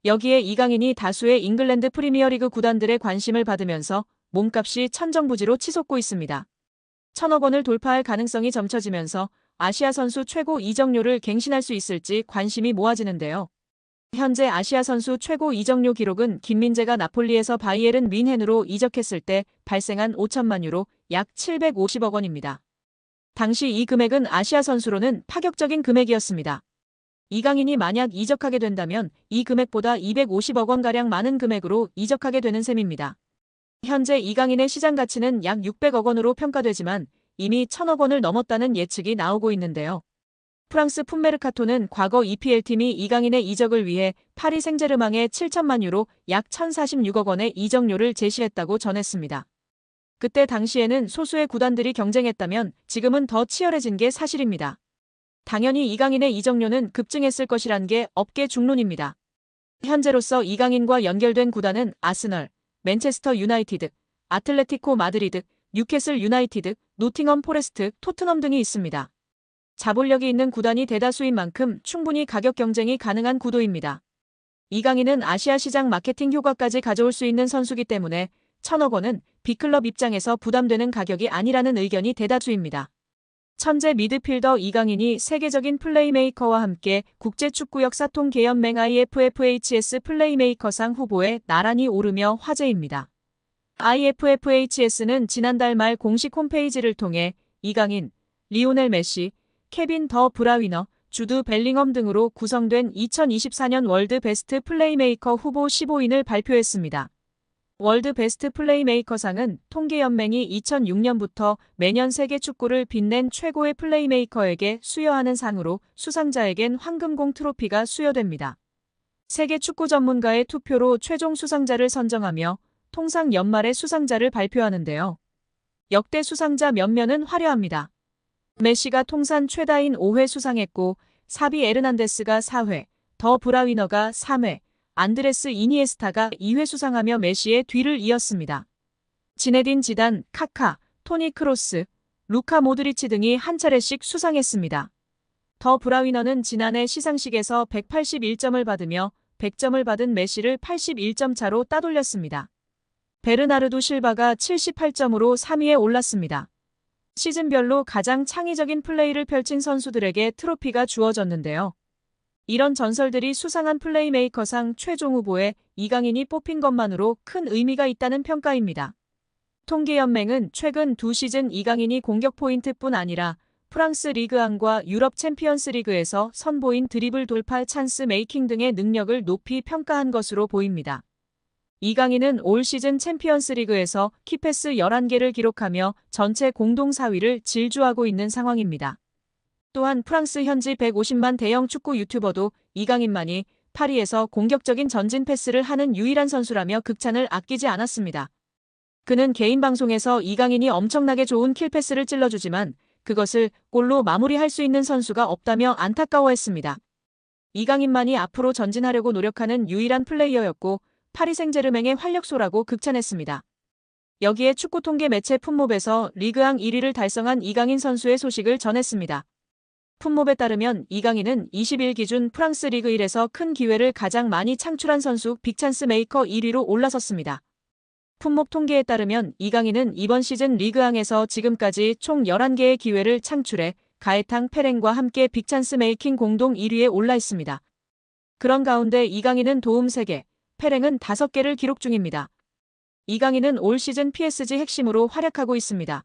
여기에 이강인이 다수의 잉글랜드 프리미어리그 구단들의 관심을 받으면서 몸값이 천정부지로 치솟고 있습니다. 1,000억 원을 돌파할 가능성이 점쳐지면서 아시아 선수 최고 이적료를 갱신할 수 있을지 관심이 모아지는데요. 현재 아시아 선수 최고 이적료 기록은 김민재가 나폴리에서 바이에른 뮌헨으로 이적했을 때 발생한 5천만 유로, 약 750억 원입니다. 당시 이 금액은 아시아 선수로는 파격적인 금액이었습니다. 이강인이 만약 이적하게 된다면 이 금액보다 250억 원가량 많은 금액으로 이적하게 되는 셈입니다. 현재 이강인의 시장 가치는 약 600억 원으로 평가되지만 이미 1,000억 원을 넘었다는 예측이 나오고 있는데요. 프랑스 풋메르카토는 과거 EPL팀이 이강인의 이적을 위해 파리 생제르맹에 7천만 유로, 약 1,046억 원의 이적료를 제시했다고 전했습니다. 그때 당시에는 소수의 구단들이 경쟁했다면 지금은 더 치열해진 게 사실입니다. 당연히 이강인의 이적료는 급증했을 것이란 게 업계 중론입니다. 현재로서 이강인과 연결된 구단은 아스널, 맨체스터 유나이티드, 아틀레티코 마드리드, 뉴캐슬 유나이티드, 노팅엄 포레스트, 토트넘 등이 있습니다. 자본력이 있는 구단이 대다수인 만큼 충분히 가격 경쟁이 가능한 구도입니다. 이강인은 아시아 시장 마케팅 효과까지 가져올 수 있는 선수기 때문에 1,000억 원은 B클럽 입장에서 부담되는 가격이 아니라는 의견이 대다수입니다. 천재 미드필더 이강인이 세계적인 플레이메이커와 함께 국제축구 역사통계연맹 IFFHS 플레이메이커상 후보에 나란히 오르며 화제입니다. IFFHS는 지난달 말 공식 홈페이지를 통해 이강인, 리오넬 메시, 케빈 더 브라위너, 주드 벨링엄 등으로 구성된 2024년 월드 베스트 플레이메이커 후보 15인을 발표했습니다. 월드 베스트 플레이메이커상은 통계연맹이 2006년부터 매년 세계 축구를 빛낸 최고의 플레이메이커에게 수여하는 상으로 수상자에겐 황금공 트로피가 수여됩니다. 세계 축구 전문가의 투표로 최종 수상자를 선정하며 통상 연말에 수상자를 발표하는데요. 역대 수상자 면면은 화려합니다. 메시가 통산 최다인 5회 수상했고 사비 에르난데스가 4회, 더 브라위너가 3회, 안드레스 이니에스타가 2회 수상하며 메시의 뒤를 이었습니다. 지네딘 지단, 카카, 토니 크로스, 루카 모드리치 등이 한 차례씩 수상했습니다. 더 브라위너는 지난해 시상식에서 181점을 받으며 100점을 받은 메시를 81점 차로 따돌렸습니다. 베르나르도 실바가 78점으로 3위에 올랐습니다. 시즌별로 가장 창의적인 플레이를 펼친 선수들에게 트로피가 주어졌는데요. 이런 전설들이 수상한 플레이메이커상 최종 후보에 이강인이 뽑힌 것만으로 큰 의미가 있다는 평가입니다. 통계연맹은 최근 2시즌 이강인이 공격 포인트뿐 아니라 프랑스 리그안과 유럽 챔피언스 리그에서 선보인 드리블 돌파 찬스 메이킹 등의 능력을 높이 평가한 것으로 보입니다. 이강인은 올 시즌 챔피언스 리그에서 키패스 11개를 기록하며 전체 공동 4위를 질주하고 있는 상황입니다. 또한 프랑스 현지 150만 대형 축구 유튜버도 이강인만이 파리에서 공격적인 전진 패스를 하는 유일한 선수라며 극찬을 아끼지 않았습니다. 그는 개인 방송에서 이강인이 엄청나게 좋은 킬패스를 찔러주지만 그것을 골로 마무리할 수 있는 선수가 없다며 안타까워했습니다. 이강인만이 앞으로 전진하려고 노력하는 유일한 플레이어였고 파리 생제르맹의 활력소라고 극찬했습니다. 여기에 축구 통계 매체 풋몹에서 리그앙 1위를 달성한 이강인 선수의 소식을 전했습니다. 풋몹에 따르면 이강인은 20일 기준 프랑스 리그 1에서 큰 기회를 가장 많이 창출한 선수 빅찬스 메이커 1위로 올라섰습니다. 풋몹 통계에 따르면 이강인은 이번 시즌 리그앙에서 지금까지 총 11개의 기회를 창출해 가에탕 페렌과 함께 빅찬스 메이킹 공동 1위에 올라 있습니다. 그런 가운데 이강인은 도움 3개, 페렌은 5개를 기록 중입니다. 이강인은 올 시즌 PSG 핵심으로 활약하고 있습니다.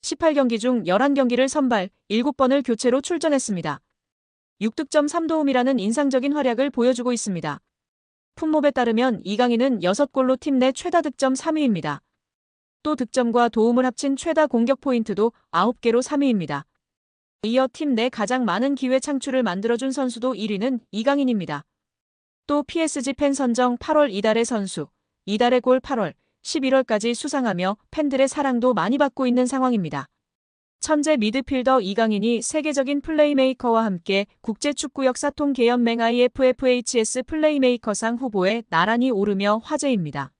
18경기 중 11경기를 선발, 7번을 교체로 출전했습니다. 6득점 3도움이라는 인상적인 활약을 보여주고 있습니다. 풋몹에 따르면 이강인은 6골로 팀 내 최다 득점 3위입니다. 또 득점과 도움을 합친 최다 공격 포인트도 9개로 3위입니다. 이어 팀 내 가장 많은 기회 창출을 만들어준 선수도 1위는 이강인입니다. 또 PSG 팬 선정 8월 이달의 선수, 이달의 골 8월, 11월까지 수상하며 팬들의 사랑도 많이 받고 있는 상황입니다. 천재 미드필더 이강인이 세계적인 플레이메이커와 함께 국제축구 역사통계연맹 IFFHS 플레이메이커상 후보에 나란히 오르며 화제입니다.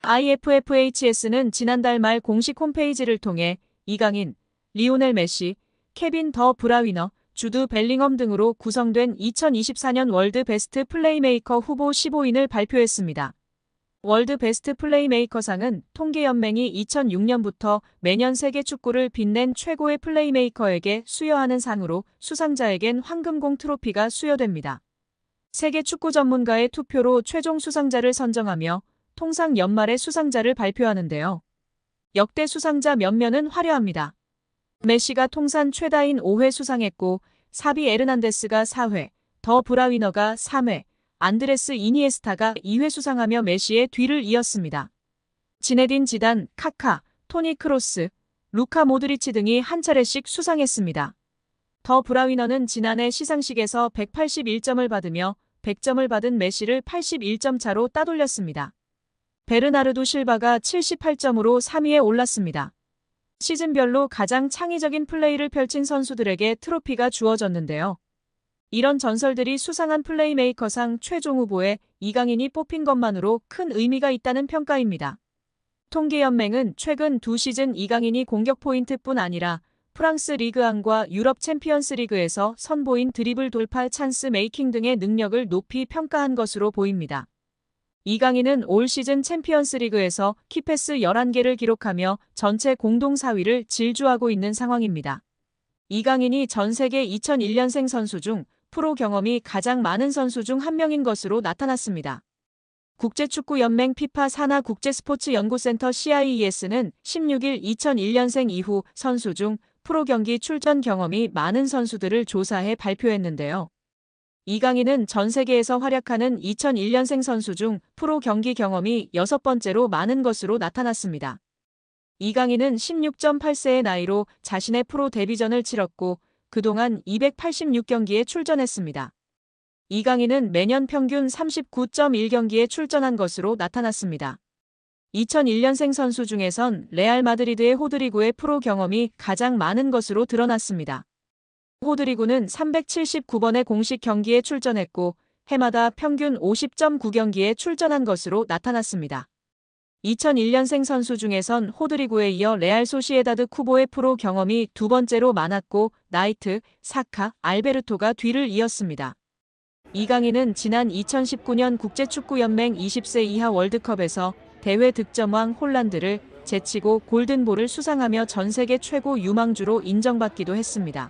IFFHS는 지난달 말 공식 홈페이지를 통해 이강인, 리오넬 메시, 케빈 더 브라위너, 주드 벨링엄 등으로 구성된 2024년 월드 베스트 플레이메이커 후보 15인을 발표했습니다. 월드 베스트 플레이메이커상은 통계연맹이 2006년부터 매년 세계 축구를 빛낸 최고의 플레이메이커에게 수여하는 상으로 수상자에겐 황금공 트로피가 수여됩니다. 세계 축구 전문가의 투표로 최종 수상자를 선정하며 통상 연말에 수상자를 발표하는데요. 역대 수상자 면면은 화려합니다. 메시가 통산 최다인 5회 수상했고 사비 에르난데스가 4회, 더 브라위너가 3회, 안드레스 이니에스타가 2회 수상하며 메시의 뒤를 이었습니다. 지네딘 지단, 카카, 토니 크로스, 루카 모드리치 등이 한 차례씩 수상했습니다. 더 브라위너는 지난해 시상식에서 181점을 받으며 100점을 받은 메시를 81점 차로 따돌렸습니다. 베르나르도 실바가 78점으로 3위에 올랐습니다. 시즌별로 가장 창의적인 플레이를 펼친 선수들에게 트로피가 주어졌는데요. 이런 전설들이 수상한 플레이메이커상 최종 후보에 이강인이 뽑힌 것만으로 큰 의미가 있다는 평가입니다. 통계연맹은 최근 2시즌 이강인이 공격 포인트뿐 아니라 프랑스 리그1과 유럽 챔피언스 리그에서 선보인 드리블 돌파 찬스 메이킹 등의 능력을 높이 평가한 것으로 보입니다. 이강인은 올 시즌 챔피언스 리그에서 키패스 11개를 기록하며 전체 공동 4위를 질주하고 있는 상황입니다. 이강인이 전 세계 2001년생 선수 중 프로 경험이 가장 많은 선수 중 한 명인 것으로 나타났습니다. 국제축구연맹 피파 산하 국제스포츠연구센터 CIES는 16일 2001년생 이후 선수 중 프로 경기 출전 경험이 많은 선수들을 조사해 발표했는데요. 이강인은 전 세계에서 활약하는 2001년생 선수 중 프로 경기 경험이 6번째로 많은 것으로 나타났습니다. 이강인은 16.8세의 나이로 자신의 프로 데뷔전을 치렀고 그동안 286경기에 출전했습니다. 이강인은 매년 평균 39.1경기에 출전한 것으로 나타났습니다. 2001년생 선수 중에선 레알 마드리드의 호드리구의 프로 경험이 가장 많은 것으로 드러났습니다. 호드리구는 379번의 공식 경기에 출전했고 해마다 평균 50.9경기에 출전한 것으로 나타났습니다. 2001년생 선수 중에선 호드리구에 이어 레알 소시에다드 쿠보의 프로 경험이 두 번째로 많았고 나이트, 사카, 알베르토가 뒤를 이었습니다. 이강인은 지난 2019년 국제축구연맹 20세 이하 월드컵에서 대회 득점왕 홀란드를 제치고 골든볼을 수상하며 전 세계 최고 유망주로 인정받기도 했습니다.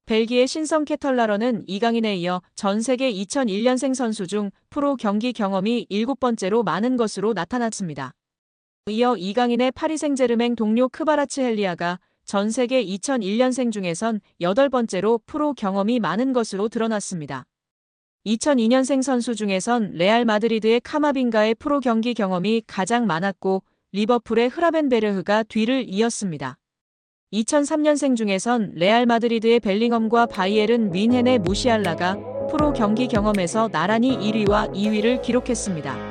벨기에 신성 케털라러는 이강인에 이어 전 세계 2001년생 선수 중 프로 경기 경험이 7번째로 많은 것으로 나타났습니다. 이어 이강인의 파리 생제르맹 동료 크바라츠헬리아가 전 세계 2001년생 중에선 8번째로 프로 경험이 많은 것으로 드러났습니다. 2002년생 선수 중에선 레알 마드리드의 카마빙가의 프로 경기 경험이 가장 많았고 리버풀의 흐라벤베르흐가 뒤를 이었습니다. 2003년생 중에선 레알 마드리드의 벨링엄과 바이에른 뮌헨의 무시알라가 프로 경기 경험에서 나란히 1위와 2위를 기록했습니다.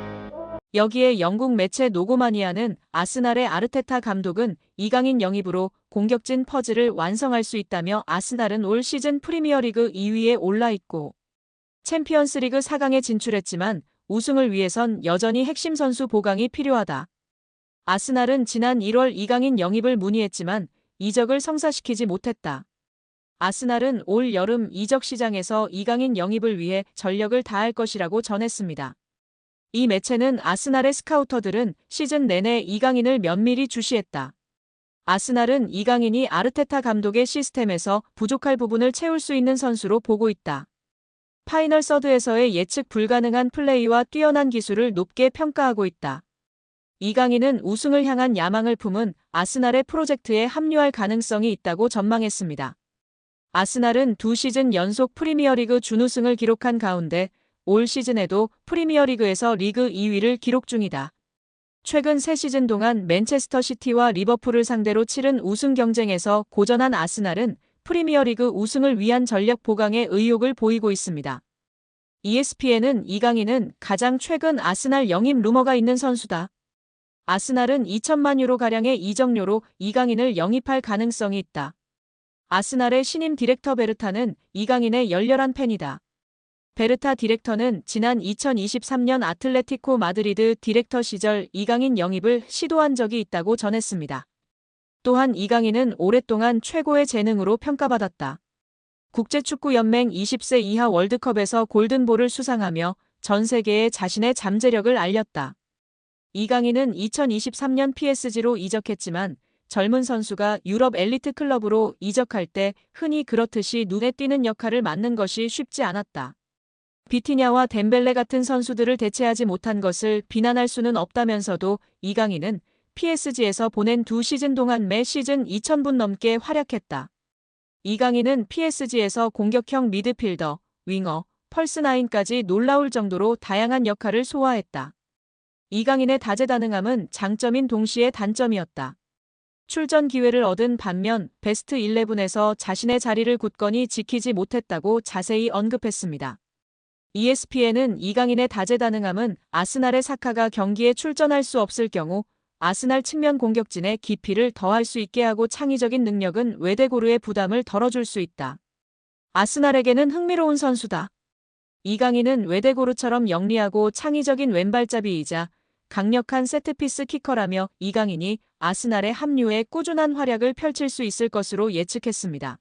여기에 영국 매체 노고마니아는 아스날의 아르테타 감독은 이강인 영입으로 공격진 퍼즐을 완성할 수 있다며 아스날은 올 시즌 프리미어리그 2위에 올라 있고 챔피언스리그 4강에 진출했지만 우승을 위해선 여전히 핵심 선수 보강이 필요하다. 아스날은 지난 1월 이강인 영입을 문의했지만 이적을 성사시키지 못했다. 아스날은 올 여름 이적 시장에서 이강인 영입을 위해 전력을 다할 것이라고 전했습니다. 이 매체는 아스날의 스카우터들은 시즌 내내 이강인을 면밀히 주시했다. 아스날은 이강인이 아르테타 감독의 시스템에서 부족할 부분을 채울 수 있는 선수로 보고 있다. 파이널 서드에서의 예측 불가능한 플레이와 뛰어난 기술을 높게 평가하고 있다. 이강인은 우승을 향한 야망을 품은 아스날의 프로젝트에 합류할 가능성이 있다고 전망했습니다. 아스날은 2시즌 연속 프리미어리그 준우승을 기록한 가운데 올 시즌에도 프리미어리그에서 리그 2위를 기록 중이다. 최근 3시즌 동안 맨체스터 시티와 리버풀을 상대로 치른 우승 경쟁에서 고전한 아스날은 프리미어리그 우승을 위한 전력 보강에 의욕을 보이고 있습니다. ESPN은 이강인은 가장 최근 아스날 영입 루머가 있는 선수다. 아스날은 2천만 유로가량의 이적료로 이강인을 영입할 가능성이 있다. 아스날의 신임 디렉터 베르타는 이강인의 열렬한 팬이다. 베르타 디렉터는 지난 2023년 아틀레티코 마드리드 디렉터 시절 이강인 영입을 시도한 적이 있다고 전했습니다. 또한 이강인은 오랫동안 최고의 재능으로 평가받았다. 국제축구연맹 20세 이하 월드컵에서 골든볼을 수상하며 전 세계에 자신의 잠재력을 알렸다. 이강인은 2023년 PSG로 이적했지만 젊은 선수가 유럽 엘리트 클럽으로 이적할 때 흔히 그렇듯이 눈에 띄는 역할을 맡는 것이 쉽지 않았다. 비티냐와 덴벨레 같은 선수들을 대체하지 못한 것을 비난할 수는 없다면서도 이강인은 PSG에서 보낸 2시즌 동안 매 시즌 2,000분 넘게 활약했다. 이강인은 PSG에서 공격형 미드필더, 윙어, 펄스나인까지 놀라울 정도로 다양한 역할을 소화했다. 이강인의 다재다능함은 장점인 동시에 단점이었다. 출전 기회를 얻은 반면 베스트 11에서 자신의 자리를 굳건히 지키지 못했다고 자세히 언급했습니다. ESPN은 이강인의 다재다능함은 아스날의 사카가 경기에 출전할 수 없을 경우 아스날 측면 공격진의 깊이를 더할 수 있게 하고 창의적인 능력은 웨데고르의 부담을 덜어줄 수 있다. 아스날에게는 흥미로운 선수다. 이강인은 웨데고르처럼 영리하고 창의적인 왼발잡이이자 강력한 세트피스 키커라며 이강인이 아스날의 합류에 꾸준한 활약을 펼칠 수 있을 것으로 예측했습니다.